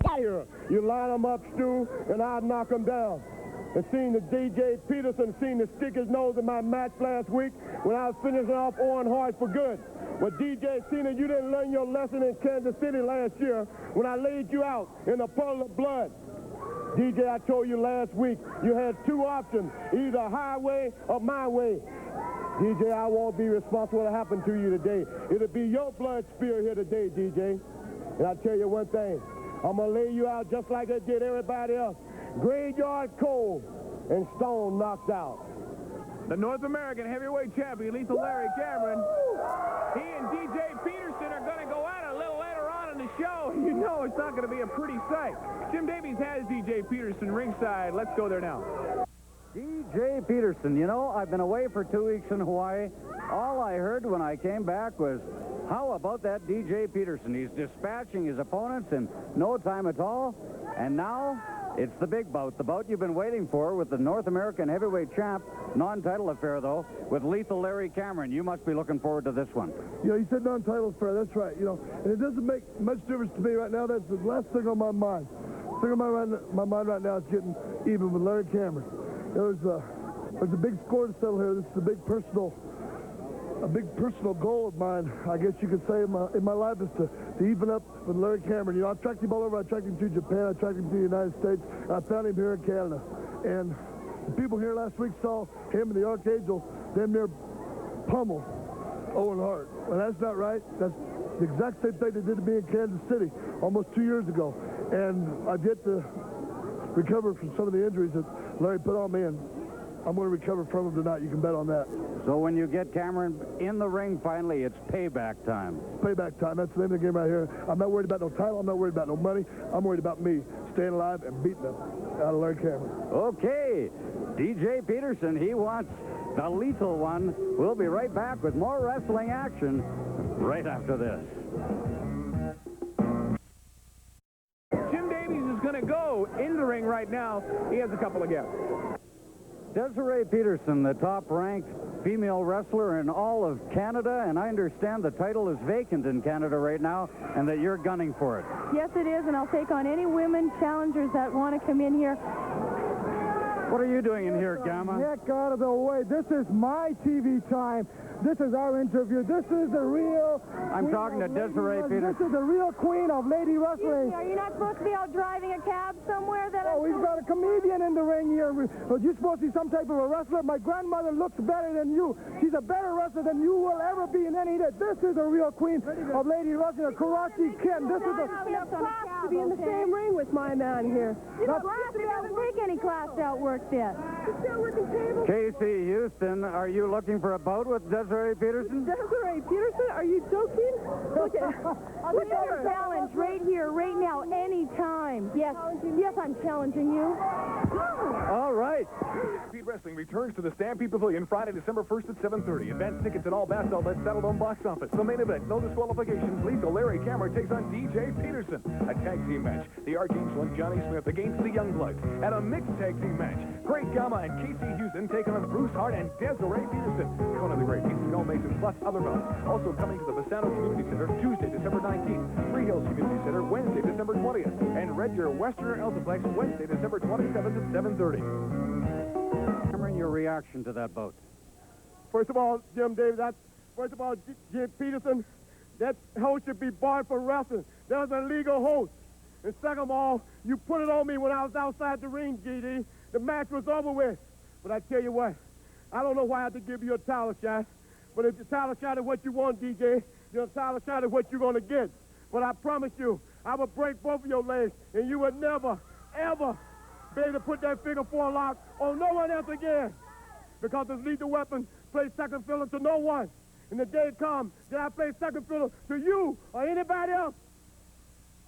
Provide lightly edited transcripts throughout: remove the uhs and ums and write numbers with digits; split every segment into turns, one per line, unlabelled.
Fire! You line them up, Stu, and I'd knock them down. And seen the DJ Peterson, seen the stick his nose in my match last week when I was finishing off Owen Hart for good. But DJ Cena, you didn't learn your lesson in Kansas City last year when I laid you out in a puddle of blood. DJ, I told you last week, you had two options, either highway or my way. DJ, I won't be responsible for what happened to you today. It'll be your blood spill here today, DJ. And I tell you one thing, I'm going to lay you out just like I did everybody else. Graveyard cold and stone knocked out.
The North American heavyweight champion, Lethal Larry Cameron. He and DJ Peterson are going to go at it a little later on in the show. You know it's not going to be a pretty sight. Jim Davies has DJ Peterson ringside. Let's go there now.
DJ Peterson, you know, I've been away for 2 weeks in Hawaii. All I heard when I came back was, how about that DJ Peterson? He's dispatching his opponents in no time at all. And now it's the big bout, the bout you've been waiting for with the North American heavyweight champ, non-title affair, though, with Lethal Larry Cameron. You must be looking forward to this one.
You know, you said non-title affair, that's right, you know, and it doesn't make much difference to me right now. That's the last thing on my mind. The thing on my mind right now is getting even with Larry Cameron. There's a big score to settle here. This is a big personal goal of mine, I guess you could say, in my life, is to even up with Larry Cameron. You know, I tracked him all over. I tracked him to Japan. I tracked him to the United States. And I found him here in Canada. And the people here last week saw him and the Archangel damn near pummel Owen Hart. Well, that's not right. That's the exact same thing they did to me in Kansas City almost 2 years ago. And I've yet to recover from some of the injuries that Larry put on me, and I'm going to recover from him tonight. You can bet on that.
So when you get Cameron in the ring finally, it's payback time.
Payback time. That's the name of the game right here. I'm not worried about no title. I'm not worried about no money. I'm worried about me staying alive and beating them out of Larry Cameron.
Okay. DJ Peterson, he wants the lethal one. We'll be right back with more wrestling action right after this.
Jim Davies is going to go in the ring right now. He has a couple of guests.
Desiree Peterson, the top-ranked female wrestler in all of Canada, and I understand the title is vacant in Canada right now, and that you're gunning for it.
Yes, it is, and I'll take on any women challengers that want to come in here.
What are you doing in here, Gamma?
Heck out of the way. This is my TV time. This is our interview. This is the real...
I'm talking to Desiree Peterson.
This is the real queen of lady wrestling.
Are you not supposed to be out driving a cab somewhere?
We've got a comedian in the ring here. You're supposed to be some type of a wrestler. My grandmother looks better than you. She's a better wrestler than you will ever be in any day. This is a real queen of lady wrestling, a karate kid. This is a...
class to be in the same ring with my man here. You don't take any class out work yet.
Casey Houston, are you looking for a bout with Desiree Peterson?
Desiree Peterson, are you joking? Look at a challenge right here, right now, anytime. Yes, I'm challenging you.
All right.
Stampede Wrestling returns to the Stampede Pavilion Friday, December 1st at 7:30. Advance tickets at all Bass outlets settled on box office. The main event, no disqualifications. Lethal Larry Cameron takes on DJ Peterson. A tag team match. The Archangel and Johnny Smith against the Youngbloods. And a mixed tag team match. Great Gamma and Casey Houston taking on Bruce Hart and Desiree Peterson. One of the great pieces, Skull Mason, plus other belts. Also coming to the Bassano Community Center Tuesday, December 19th. Free Hills Community Center Wednesday, December 20th. And Red Deer Westerner Eltiplex Wednesday, December 27th at 7:30.
Cameron, your reaction to that bout?
First of all, Jim Davis, Jim Peterson, that host should be barred from wrestling. That was an illegal host. And second of all, you put it on me when I was outside the ring, GD. The match was over with. But I tell you what, I don't know why I have to give you a title shot. But if the title shot is what you want, DJ, your title shot is what you're going to get. But I promise you, I will break both of your legs, and you would never, ever be able to put that figure four lock on no one else again. Because this lethal weapon plays second fiddle to no one. And the day comes that I play second fiddle to you or anybody else.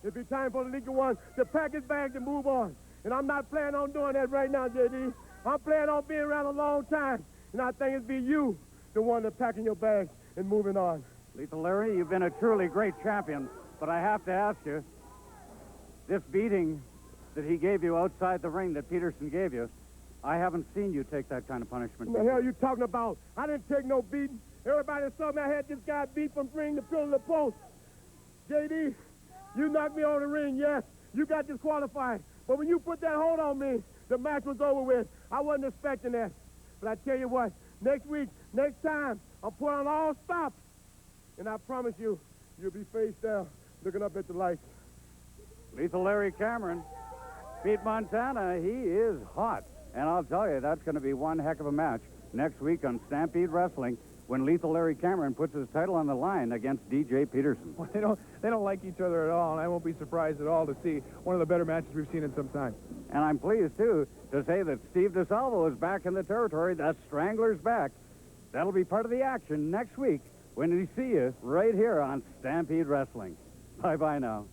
It'll be time for the lethal one to pack his bags and move on. And I'm not planning on doing that right now, JD. I'm planning on being around a long time. And I think it'll be you, the one that's packing your bags and moving on.
Lethal Larry, you've been a truly great champion, but I have to ask you, this beating that he gave you outside the ring that Peterson gave you, I haven't seen you take that kind of punishment.
What the hell are you talking about? I didn't take no beating. Everybody saw me. I had this guy beat from ring to pillar to post. JD, You knocked me on the ring, yes. You got disqualified. But when you put that hold on me, the match was over with. I wasn't expecting that. But I tell you what, next week, next time, I'm putting on all stops. And I promise you, you'll be face down, looking up at the lights.
Lethal Larry Cameron. Pete Montana, he is hot. And I'll tell you, that's going to be one heck of a match next week on Stampede Wrestling when Lethal Larry Cameron puts his title on the line against DJ Peterson.
Well, they don't like each other at all, and I won't be surprised at all to see one of the better matches we've seen in some time.
And I'm pleased, too, to say that Steve DeSalvo is back in the territory. The Strangler's back. That'll be part of the action next week when we see you right here on Stampede Wrestling. Bye-bye now.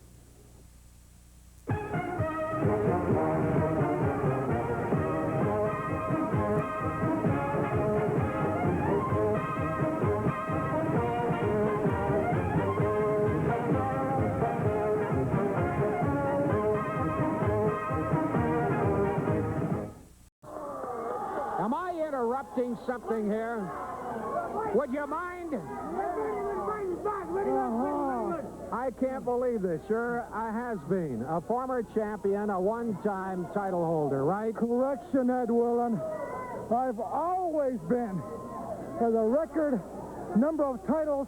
Am I interrupting something here? Would you mind? I can't believe this. Sure, I has been. A former champion, a one-time title holder, right?
Correction, Ed Willen. I've always been. For the record number of titles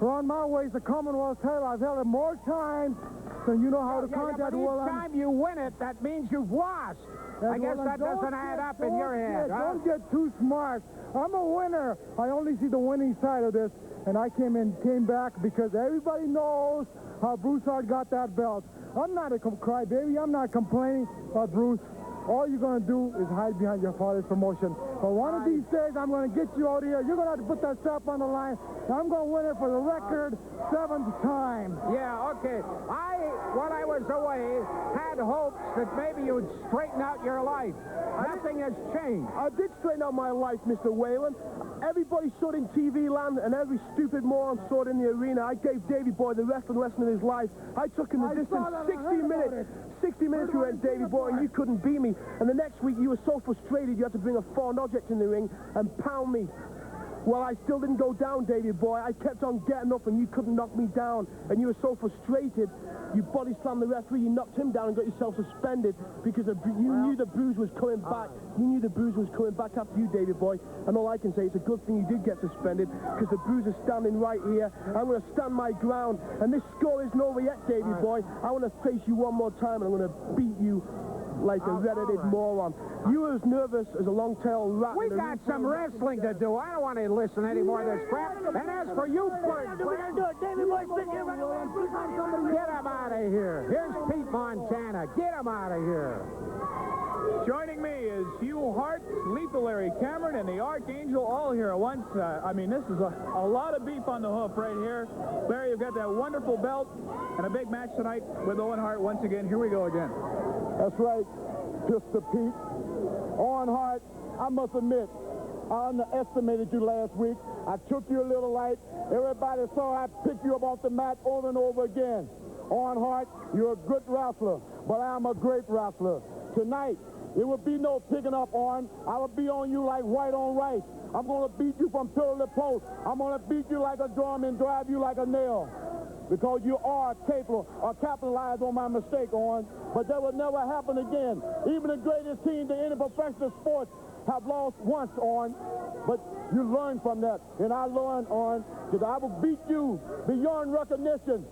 around my waist, the Commonwealth title, I've held it more times than you know how to contact Willen.
Each time you win it, that means you've lost. I guess that doesn't add up in your head, huh?
Don't get too smart. I'm a winner. I only see the winning side of this, and I came back because everybody knows how Bruce Hart got that belt. I'm not a crybaby. I'm not complaining about Bruce. All you're going to do is hide behind your father's promotion. But one of these days, I'm going to get you out here. You're going to have to put that strap on the line. I'm going to win it for the record 7th time.
Yeah, okay. When I was away, had hopes that maybe you'd straighten out your life. Nothing has changed.
I did straighten out my life, Mr. Whalen. Everybody saw it in TV land, and every stupid moron saw it in the arena. I gave Davey Boy the wrestling lesson of his life. I took him the distance 60 minutes. 60 minutes you went, Davey Boy, and you couldn't beat me. And the next week, you were so frustrated, you had to bring a foreign object in the ring and pound me. Well, I still didn't go down, Davey Boy. I kept on getting up, and you couldn't knock me down. And you were so frustrated, you body slammed the referee, you knocked him down and got yourself suspended because you knew the bruise was coming back. You knew the bruise was coming back after you, Davey Boy. And all I can say, it's a good thing you did get suspended because the bruise is standing right here. I'm going to stand my ground. And this score isn't over yet, Davey Boy. I want to face you one more time, and I'm going to beat you like a red-headed moron. You were as nervous as a long-tailed rat.
We got some wrestling to do. I don't want to listen any more of this crap. And as for you,
We're going to do it. Davey Boy, sit here.
get him out of here. Here's Pete Montana. Get him out of here.
Joining me is Hugh Hart, Lethal Larry Cameron, and the Archangel all here at once. I mean, this is a lot of beef on the hoof right here. Larry, you've got that wonderful belt and a big match tonight with Owen Hart once again. Here we go again.
That's right, Mr. Pete. Owen Hart, I must admit, I underestimated you last week. I took you a little light. Everybody saw I picked you up off the mat over and over again. Owen Hart, you're a good wrestler, but I'm a great wrestler. Tonight, there will be no picking up, Owen. I will be on you like white on rice. I'm going to beat you from pillar to post. I'm going to beat you like a drum and drive you like a nail. Because you are capable or capitalize on my mistake, Owen. But that will never happen again. Even the greatest teams in any professional sports have lost once, Owen. But you learn from that. And I learned, Owen, that I will beat you beyond recognition.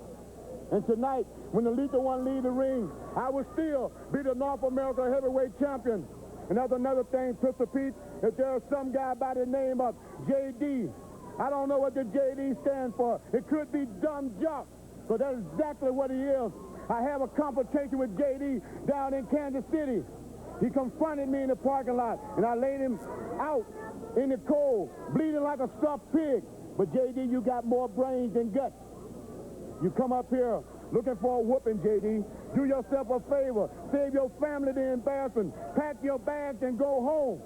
And tonight, when the Lethal One leave the ring, I will still be the North America heavyweight champion. And that's another thing, Mr. Pete, if there's some guy by the name of JD, I don't know what the JD stands for. It could be dumb jock, but that's exactly what he is. I have a confrontation with JD down in Kansas City. He confronted me in the parking lot, and I laid him out in the cold, bleeding like a stuffed pig. But JD, you got more brains than guts. You come up here looking for a whooping, JD. Do yourself a favor. Save your family the embarrassment. Pack your bags and go home.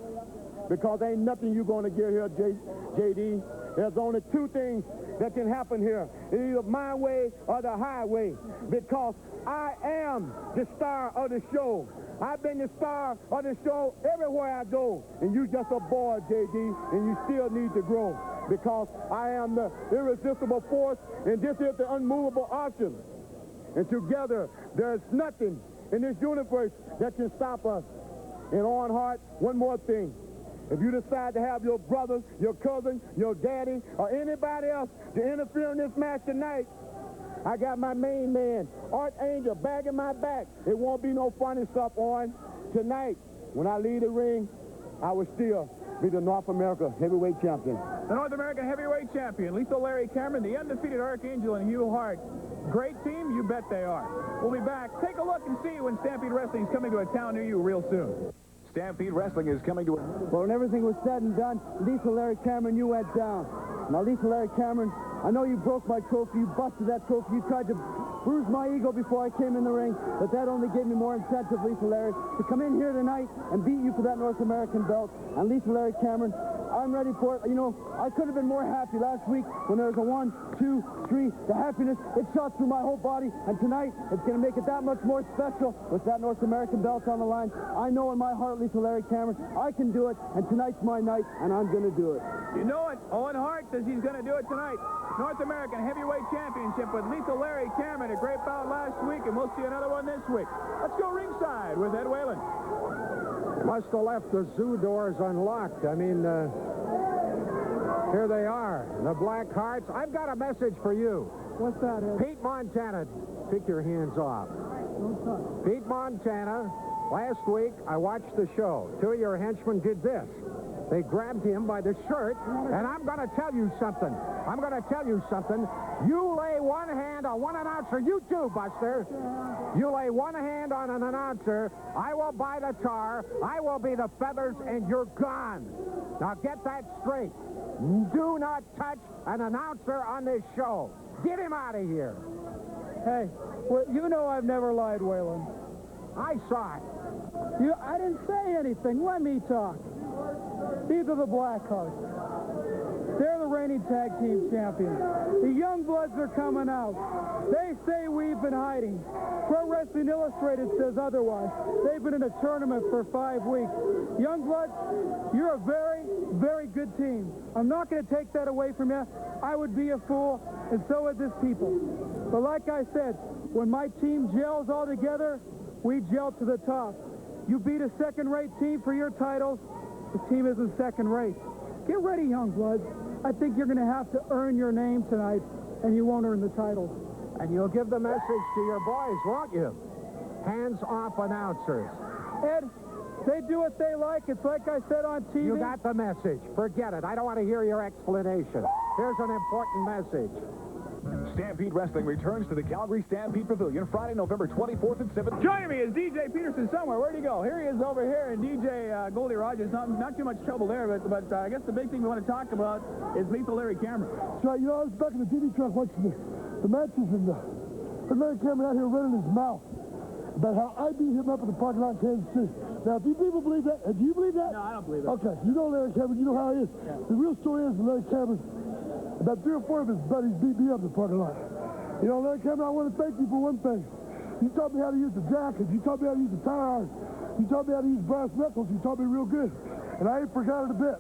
Because ain't nothing you're going to get here, JD. There's only two things that can happen here. It's either my way or the highway. Because I am the star of the show. I've been the star of the show everywhere I go. And you just a boy, JD, and you still need to grow. Because I am the irresistible force, and this is the unmovable option. And together, there's nothing in this universe that can stop us. And Owen one more thing. If you decide to have your brother, your cousin, your daddy, or anybody else to interfere in this match tonight, I got my main man, Archangel, bagging my back. It won't be no funny stuff on tonight. When I leave the ring, I will still be the North America heavyweight champion.
The North American heavyweight champion, Lethal Larry Cameron, the undefeated Archangel, and Hugh Hart. Great team, you bet they are. We'll be back. Take a look and see when Stampede Wrestling is coming to a town near you real soon.
Stampede Wrestling is coming to a...
Well, when everything was said and done, Lethal Larry Cameron, you went down. Now, Lethal Larry Cameron, I know you broke my trophy, you busted that trophy, you tried to bruise my ego before I came in the ring, but that only gave me more incentive, Lethal Larry, to come in here tonight and beat you for that North American belt. And Lethal Larry Cameron, I'm ready for it. You know, I could have been more happy last week when there was a 1, 2, 3. The happiness, it shot through my whole body, and tonight it's going to make it that much more special with that North American belt on the line. I know in my heart, Lethal Larry Cameron, I can do it, and tonight's my night, and I'm going to do it.
You know it. Owen Hart says he's going to do it tonight. North American Heavyweight Championship with Lethal Larry Cameron. A great bout last week, and we'll see another one this week. Let's go ringside with Ed Whalen.
Must have left the zoo doors unlocked. I mean, here they are, the Black Hearts. I've got a message for you.
What's that, Ed?
Pete Montana, take your hands off. Pete Montana, last week I watched the show. 2 of your henchmen did this. They grabbed him by the shirt, and I'm going to tell you something. You lay one hand on one announcer. You too, Buster. You lay one hand on an announcer, I will buy the tar, I will be the feathers, and you're gone. Now get that straight. Do not touch an announcer on this show. Get him out of here.
Hey, well, you know I've never lied, Waylon.
I saw it.
I didn't say anything. Let me talk. These are the Black Hearts. They're the reigning tag team champions. The Young Bloods are coming out. They say we've been hiding. Pro Wrestling Illustrated says otherwise. They've been in a tournament for 5 weeks. Young Bloods, you're a very, very good team. I'm not going to take that away from you. I would be a fool, and so would this people. But like I said, when my team gels all together, we gel to the top. You beat a second-rate team for your titles. The team isn't second-rate. Get ready, Young Bloods. I think you're going to have to earn your name tonight, and you won't earn the title.
And you'll give the message to your boys, won't you? Hands off announcers.
Ed, they do what they like. It's like I said on TV.
You got the message. Forget it. I don't want to hear your explanation. Here's an important message.
Stampede Wrestling returns to the Calgary Stampede Pavilion Friday, November 24th at 7.
Joining me is DJ Peterson somewhere. Where'd he go? Here he is over here, and DJ Goldie Rogers. Not too much trouble there, but I guess the big thing we want to talk about is Lethal Larry Cameron.
That's right. You know, I was back in the TV truck watching the matches, and Larry Cameron out here running his mouth about how I beat him up in the parking lot in Kansas City. Now, if you people believe that, do you believe that?
No, I don't believe that.
Okay, you know Larry Cameron, you know how he is. Yeah. The real story is Larry Cameron, about 3 or 4 of his buddies beat me up in the parking lot. You know, Larry Cameron, I want to thank you for one thing. You taught me how to use the jacket. You taught me how to use the tire iron. You taught me how to use brass knuckles. You taught me real good. And I ain't forgot it a bit.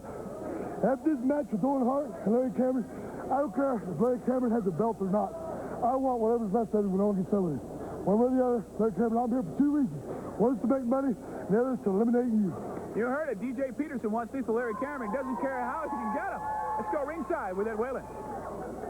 After this match with Owen Hart and Larry Cameron, I don't care if Larry Cameron has a belt or not. I want whatever's left of it when Owen gets over it. One way or the other, Larry Cameron, I'm here for 2 reasons. One is to make money, and the other is to eliminate you.
You heard it. DJ Peterson wants Lethal Larry Cameron. Doesn't care how he can get him. Let's go ringside with Ed Whalen.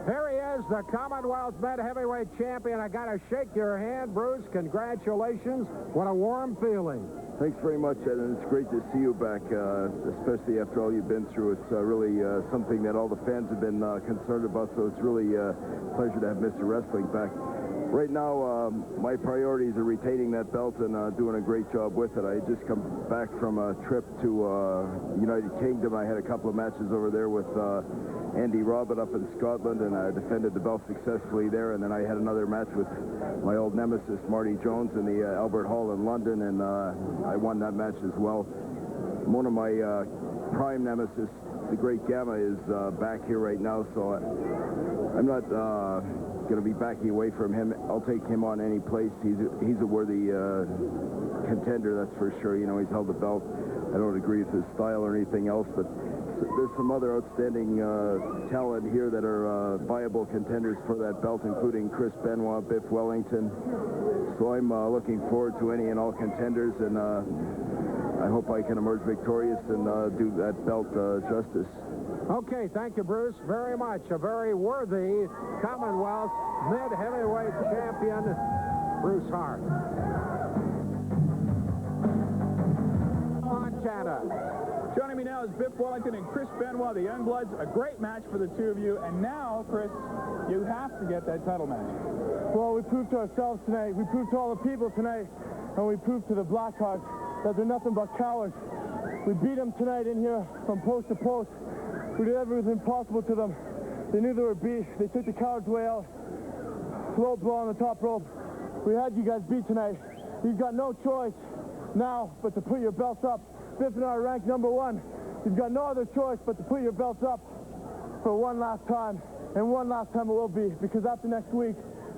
Here he is, the Commonwealth Med Heavyweight Champion. I got to shake your hand, Bruce. Congratulations. What a warm feeling.
Thanks very much, Ed, and it's great to see you back, especially after all you've been through. It's really something that all the fans have been concerned about, so it's really a pleasure to have Mr. Wrestling back. Right now, my priorities are retaining that belt and doing a great job with it. I just come back from a trip to United Kingdom. I had a couple of matches over there with Andy Robert up in Scotland, and I defended the belt successfully there. And then I had another match with my old nemesis, Marty Jones, in the Albert Hall in London, and I won that match as well. One of my prime nemesis, the Great Gamma, is back here right now, so I'm not going to be backing away from him. I'll take him on any place. He's a worthy contender, that's for sure. You know, he's held the belt. I don't agree with his style or anything else, but there's some other outstanding talent here that are viable contenders for that belt, including Chris Benoit, Biff Wellington. So I'm looking forward to any and all contenders, and I hope I can emerge victorious and do that belt justice.
Okay, thank you, Bruce, very much. A very worthy Commonwealth mid-heavyweight champion, Bruce Hart. Montana.
Joining me now is Biff Wellington and Chris Benoit, the Youngbloods. A great match for the two of you. And now, Chris, you have to get that title match.
Well, we proved to ourselves tonight. We proved to all the people tonight, and we proved to the Blackhawks that they're nothing but cowards. We beat them tonight in here from post to post. We did everything possible to them. They knew they were beat. They took the coward's way out. Slow blow on the top rope. We had you guys beat tonight. You've got no choice now but to put your belts up. Biff and I are ranked #1. You've got no other choice but to put your belts up for one last time. And one last time it will be, because after next week,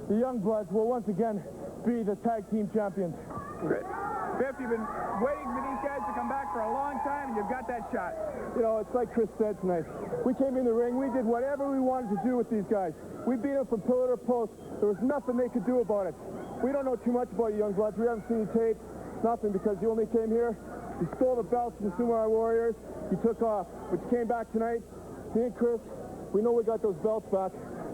the Youngbloods will once again be the tag team champions.
Great. Biff, you've been waiting for these guys to come back for a long time, and you've got that shot.
You know, it's like Chris said tonight. We came in the ring, we did whatever we wanted to do with these guys. We beat them from pillar to post. There was nothing they could do about it. We don't know too much about you Youngbloods. We haven't seen you tape, nothing, because you only came here, you stole the belts from the Samurai Warriors, you took off. But you came back tonight, me and Chris, we know we got those belts back.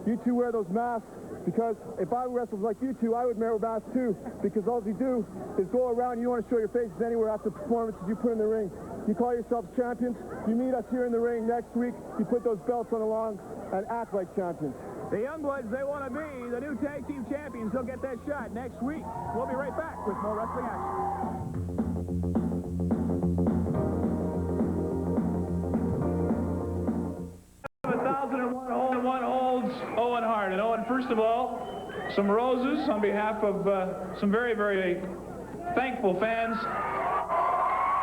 You two wear those masks, because if I wrestled like you two, I would wear masks too, because all you do is go around, you don't want to show your faces anywhere after performances you put in the ring. You call yourselves champions, you meet us here in the ring next week, you put those belts on along and act like champions.
The Youngbloods, they want to be the new tag team champions. They'll get that shot next week. We'll be right back with more wrestling action. 1,001 holds Owen Hart. And Owen, first of all, some roses on behalf of some very, very thankful fans.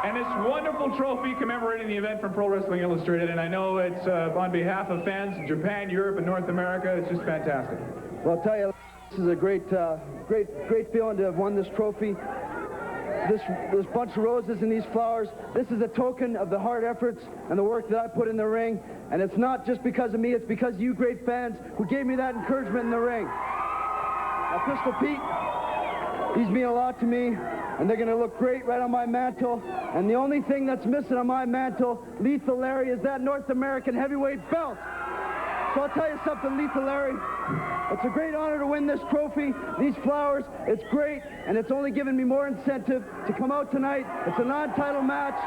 And this wonderful trophy commemorating the event from Pro Wrestling Illustrated. And I know it's on behalf of fans in Japan, Europe, and North America. It's just fantastic.
Well, I'll tell you, this is a great feeling to have won this trophy. This bunch of roses and these flowers, this is a token of the hard efforts and the work that I put in the ring. And it's not just because of me, it's because of you great fans who gave me that encouragement in the ring. Now, Pistol Pete, he's mean a lot to me, and they're going to look great right on my mantle. And the only thing that's missing on my mantle, Lethal Larry, is that North American heavyweight belt. So I'll tell you something, Lethal Larry, it's a great honor to win this trophy, these flowers. It's great, and it's only given me more incentive to come out tonight. It's a non-title match.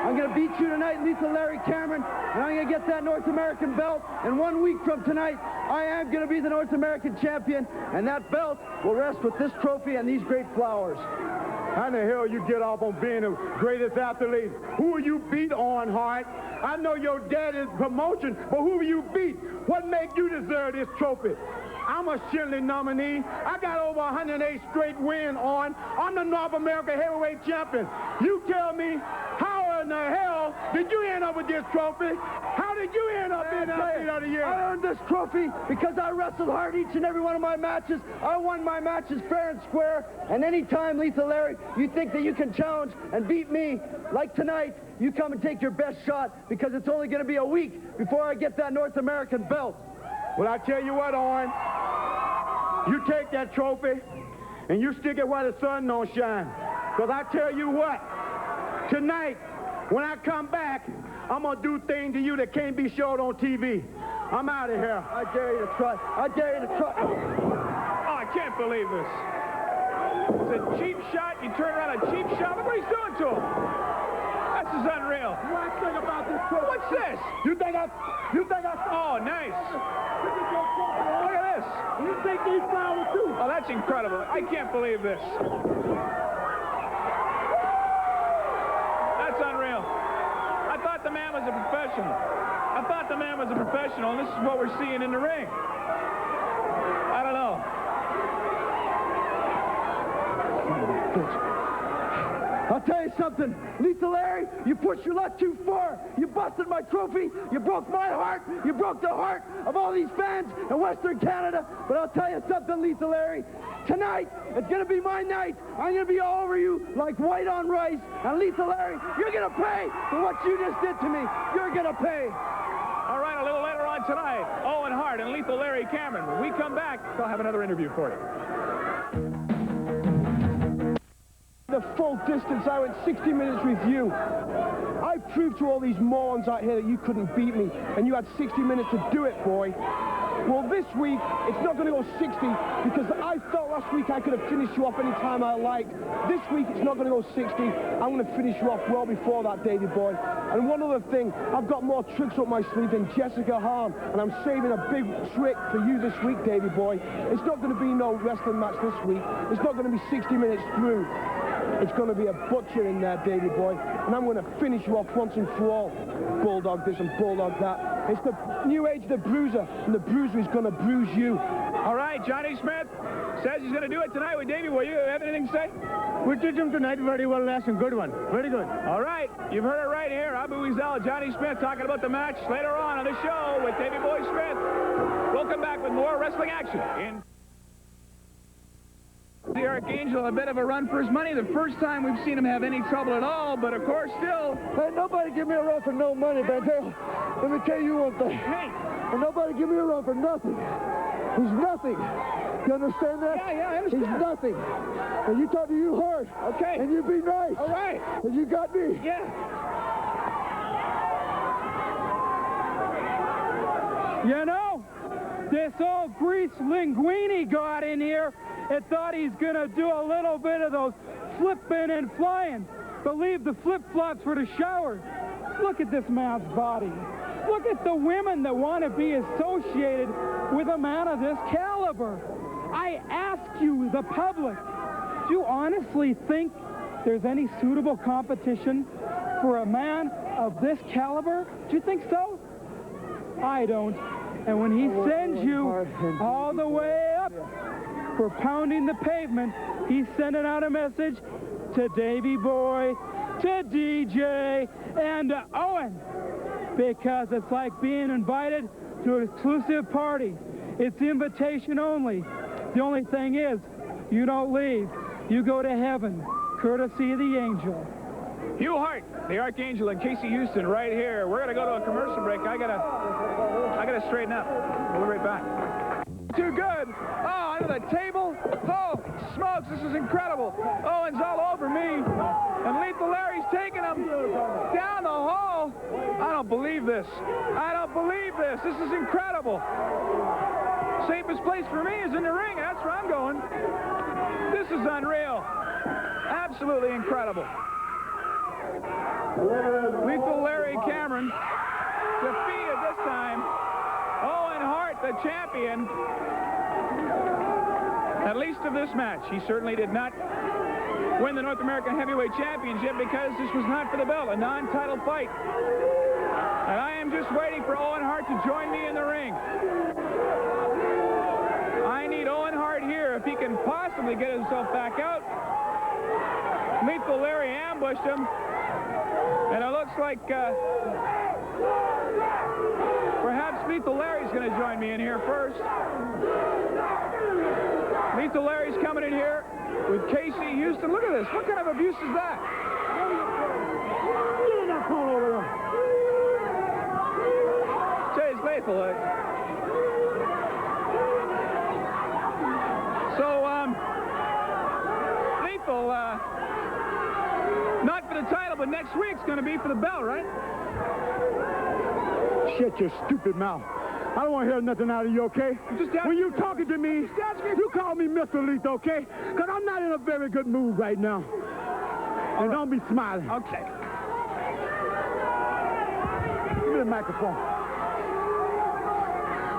I'm going to beat you tonight, Lethal Larry Cameron, and I'm going to get that North American belt. And 1 week from tonight, I am going to be the North American champion, and that belt will rest with this trophy and these great flowers.
How the hell you get off on being the greatest athlete? Who will you beat, Owen Hart? I know your daddy's promotion, but who will you beat? What make you deserve this trophy? I'm a Shinley nominee. I got over 108 straight wins on. I'm the North American heavyweight champion. You tell me, how in the hell did you end up with this trophy? How did you end up being athlete of the year?
I earned this trophy because I wrestled hard each and every one of my matches. I won my matches fair and square. And anytime, Lethal Larry, you think that you can challenge and beat me, like tonight, you come and take your best shot, because it's only going to be a week before I get that North American belt.
Well, I tell you what, Owen, you take that trophy and you stick it where the sun don't shine. Because I tell you what, tonight, when I come back, I'm going to do things to you that can't be showed on TV. I'm out of here.
I dare you to try. I dare you to try.
Oh, I can't believe this. It's a cheap shot. You turn around a cheap shot. Look what he's doing to him. This is unreal.
What thing about this trophy?
What's this?
You think I...
Oh, nice. Look at this.
You think these flowers too?
Oh, that's incredible. I can't believe this. That's unreal. I thought the man was a professional. And this is what we're seeing in the ring. I don't know.
I'll tell you something, Lethal Larry, you pushed your luck too far. You busted my trophy, you broke my heart, you broke the heart of all these fans in Western Canada. But I'll tell you something, Lethal Larry, tonight, it's going to be my night. I'm going to be all over you like white on rice. And Lethal Larry, you're going to pay for what you just did to me. You're going to pay.
All right, a little later on tonight, Owen Hart and Lethal Larry Cameron. When we come back, I'll have another interview for you.
The full distance, I went 60 minutes with you. I proved to all these morons out here that you couldn't beat me, and you had 60 minutes to do it, boy. Well, this week, it's not going to go 60 because I felt last week I could have finished you off any time I liked. This week, it's not going to go 60. I'm going to finish you off well before that, Davey boy. And one other thing, I've got more tricks up my sleeve than Jessica Hahn, and I'm saving a big trick for you this week, Davey boy. It's not going to be no wrestling match this week. It's not going to be 60 minutes through. It's going to be a butcher in there, Davey boy, and I'm going to finish you off once and for all. Bulldog this and bulldog that. It's the new age of the bruiser, and the bruiser is going to bruise you.
All right, Johnny Smith says he's going to do it tonight with Davey. Will you have anything to say?
We did him tonight very well, last and good one. Very good.
All right, you've heard it right here. Abu Weasel, Johnny Smith talking about the match later on the show with Davey Boy Smith. We'll come back with more wrestling action in the Archangel. A bit of a run for his money. The first time we've seen him have any trouble at all, but of course still.
Hey, nobody give me a run for no money, Bandale. Let me tell you one thing.
Hey.
And nobody give me a run for nothing. He's nothing. You understand that?
Yeah, I understand.
He's nothing. And you talk to you hard.
Okay.
And you be nice.
All right.
And you got me.
Yeah.
You know, this old grease linguini got in here and thought he's going to do a little bit of those flipping and flying, but leave the flip-flops for the shower. Look at this man's body. Look at the women that want to be associated with a man of this caliber. I ask you, the public, do you honestly think there's any suitable competition for a man of this caliber? Do you think so? I don't. And when he sends you all the way up for pounding the pavement, he's sending out a message to Davey Boy, to DJ, and to Owen, because it's like being invited to an exclusive party. It's invitation only. The only thing is, you don't leave. You go to heaven, courtesy of the angel.
Hugh Hart, the Archangel, and Casey Houston right here. We're going to go to a commercial break. I gotta straighten up. We'll be right back. Too good. Oh, under the table. Oh, smokes, this is incredible. Owen's all over me. And Lethal Larry's taking him down the hall. I don't believe this. I don't believe this. This is incredible. Safest place for me is in the ring. That's where I'm going. This is unreal. Absolutely incredible. Lethal Larry Cameron defeated this time Owen Hart, the champion. At least of this match. He certainly did not win the North American Heavyweight Championship because this was not for the belt, a non-title fight. And I am just waiting for Owen Hart to join me in the ring. I need Owen Hart here if he can possibly get himself back out. Lethal Larry ambushed him. And it looks like perhaps Lethal Larry's going to join me in here first. Lethal Larry's coming in here with Casey Houston. Look at this. What kind of abuse is that?
Get in that corner over there.
Say it's Lethal. Lethal, not for the title, but next week's going to be for the belt, right?
Shut your stupid mouth. I don't want to hear nothing out of you, okay? When you talking to me, you call me Mr. Lethal, okay? Because I'm not in a very good mood right now. And don't be smiling.
Okay.
Give me the microphone.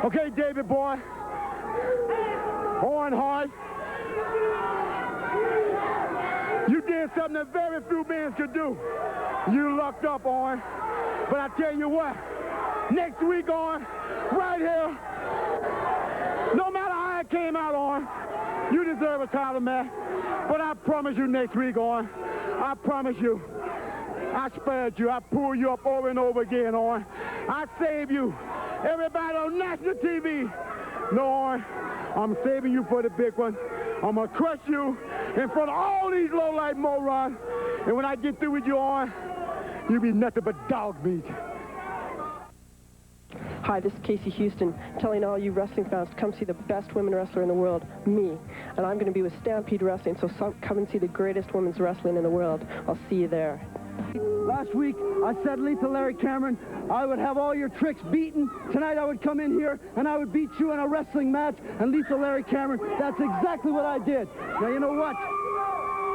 Okay, David boy. Owen Hart. You did something that very few men could do. You lucked up, Owen. But I tell you what, next week, Owen, right here, no matter how it came out, Owen, you deserve a title match. But I promise you next week, Owen,
I promise you, I spared you. I pulled you up over and over again, Owen. I saved you. Everybody on national TV. No, Owen, I'm saving you for the big one. I'm going to crush you in front of all these low-life morons. And when I get through with you, Owen, you'll be nothing but dog meat.
Hi, this is Casey Houston, telling all you wrestling fans to come see the best women wrestler in the world, me. And I'm going to be with Stampede Wrestling, so come and see the greatest women's wrestling in the world. I'll see you there.
Last week, I said, Lethal Larry Cameron, I would have all your tricks beaten. Tonight, I would come in here, and I would beat you in a wrestling match. And Lethal Larry Cameron, that's exactly what I did. Now, you know what?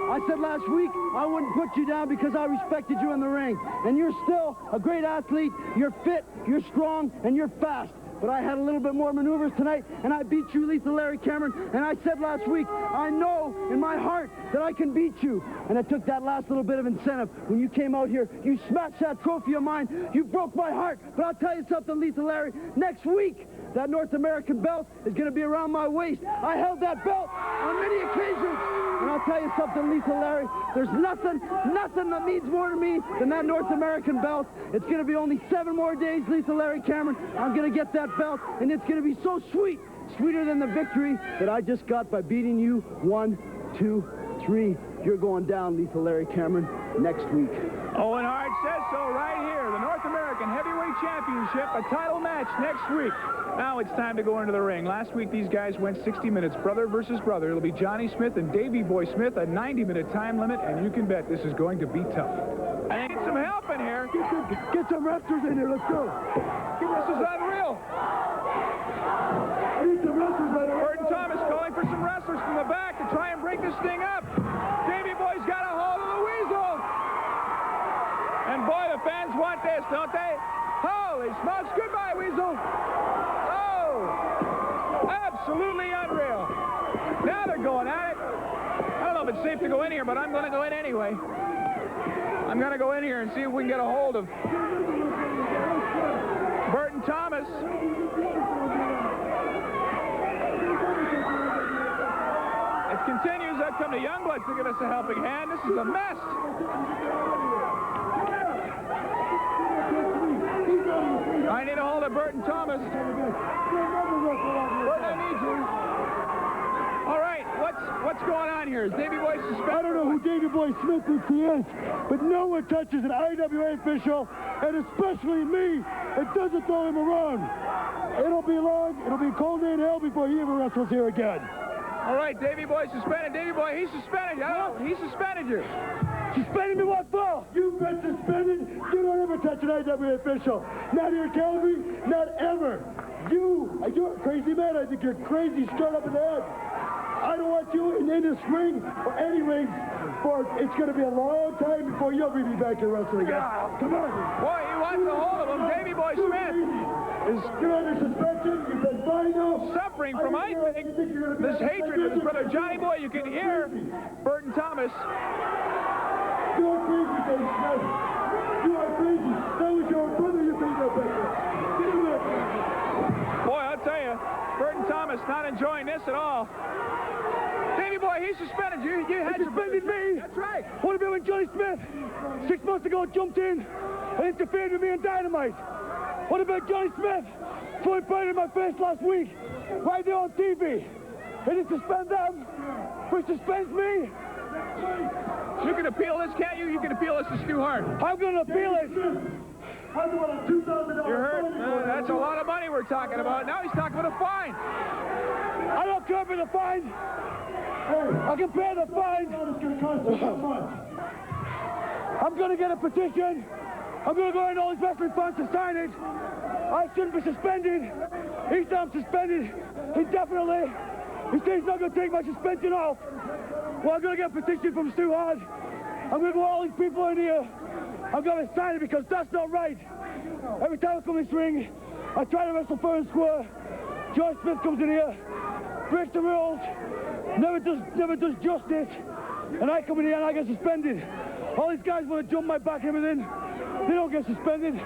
I said last week I wouldn't put you down because I respected you in the ring. And you're still a great athlete. You're fit, you're strong, and you're fast. But I had a little bit more maneuvers tonight, and I beat you, Lethal Larry Cameron. And I said last week, I know in my heart that I can beat you. And I took that last little bit of incentive. When you came out here, you smashed that trophy of mine. You broke my heart. But I'll tell you something, Lethal Larry. Next week, that North American belt is going to be around my waist. I held that belt on many occasions. And I'll tell you something, Lethal Larry, there's nothing that means more to me than that North American belt. It's going to be only 7 more days, Lethal Larry Cameron. I'm going to get that belt, and it's going to be so sweet, sweeter than the victory that I just got by beating you 1, 2, 3. You're going down, Lethal Larry Cameron, next week.
Owen Hart says so right here. The North American Heavyweight Championship, a title match next week. Now it's time to go into the ring. Last week, these guys went 60 minutes, brother versus brother. It'll be Johnny Smith and Davey Boy Smith, a 90-minute time limit, and you can bet this is going to be tough. I need some help in here.
Get some wrestlers in here. Let's go.
This is unreal. Burton Thomas calling for some wrestlers from the back to try and break this thing up. Davey Boy's got a hold of the Weasel. And boy, the fans want this, don't they? Holy smokes. Goodbye, Weasel. Oh, absolutely unreal. Now they're going at it. I don't know if it's safe to go in here, but I'm going to go in anyway. I'm going to go in here and see if we can get a hold of Burton Thomas. It continues. I've come to Youngbloods to give us a helping hand. This is a mess. I need a hold of Burton Thomas. Burton, I need you. All right, what's going on here? Is Davey Boy suspended?
I don't know who Davey Boy Smith thinks he is, but no one touches an IWA official, and especially me, and doesn't throw him around. It'll be long, it'll be cold in hell before he ever wrestles here again.
All right, Davey Boy suspended. Davey Boy, he's suspended. He suspended you.
Suspended me what for? You've been suspended. You don't ever touch an IWA official. Not here in Calgary, not ever. You're a crazy man. I think you're crazy, straight up in the head. I don't want you in this ring or any ring, for it's going to be a long time before you'll be back in wrestling again. Come on.
Boy, he wants a hold of him. Davey Boy Smith
You're under suspension. You've been fined now.
Suffering from, I think, this hatred with his brother Johnny Boy. You can hear Burton Thomas.
You are crazy, Dave Smith. You are crazy. That was your brother you beat up back there. Get him there.
Boy, I'll tell you, Burton Thomas not enjoying this at all. Davey Boy, he suspended you. You had
suspended me.
That's right.
What about when Johnny Smith 6 months ago jumped in and interfered with me in Dynamite? What about Johnny Smith throwing fire in my face last week right there on TV? They didn't suspend them, but suspends me.
You can appeal this, can't you? You can appeal this to Stu Hart.
I'm going to appeal it.
You heard? That's a lot of money we're talking about. Now he's talking about a fine.
I don't care for the fine. I can pay the fine. I'm going to get a petition. I'm going to go in all these wrestling funds to sign it. I shouldn't be suspended. He said I'm suspended indefinitely. He said he's not going to take my suspension off. Well, I'm going to get a petition from Stu Hart. I'm going to go all these people in here. I'm going to sign it because that's not right. Every time I come in this ring, I try to wrestle fair and square. George Smith comes in here, breaks the rules, never does justice, and I come in here and I get suspended. All these guys want to jump my back and everything. They don't get suspended.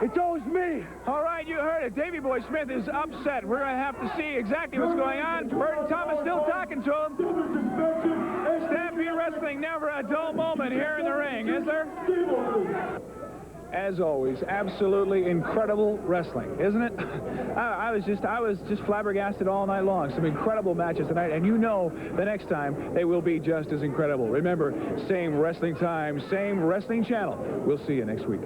It's always me.
All right, you heard it. Davey Boy Smith is upset. We're going to have to see exactly what's going on. Burton Thomas still talking to him. Stampede Wrestling, never a dull moment here in as always, absolutely incredible wrestling, isn't it? I was just flabbergasted all night long. Some incredible matches tonight, and you know the next time they will be just as incredible. Remember, same wrestling time, same wrestling channel. We'll see you next week.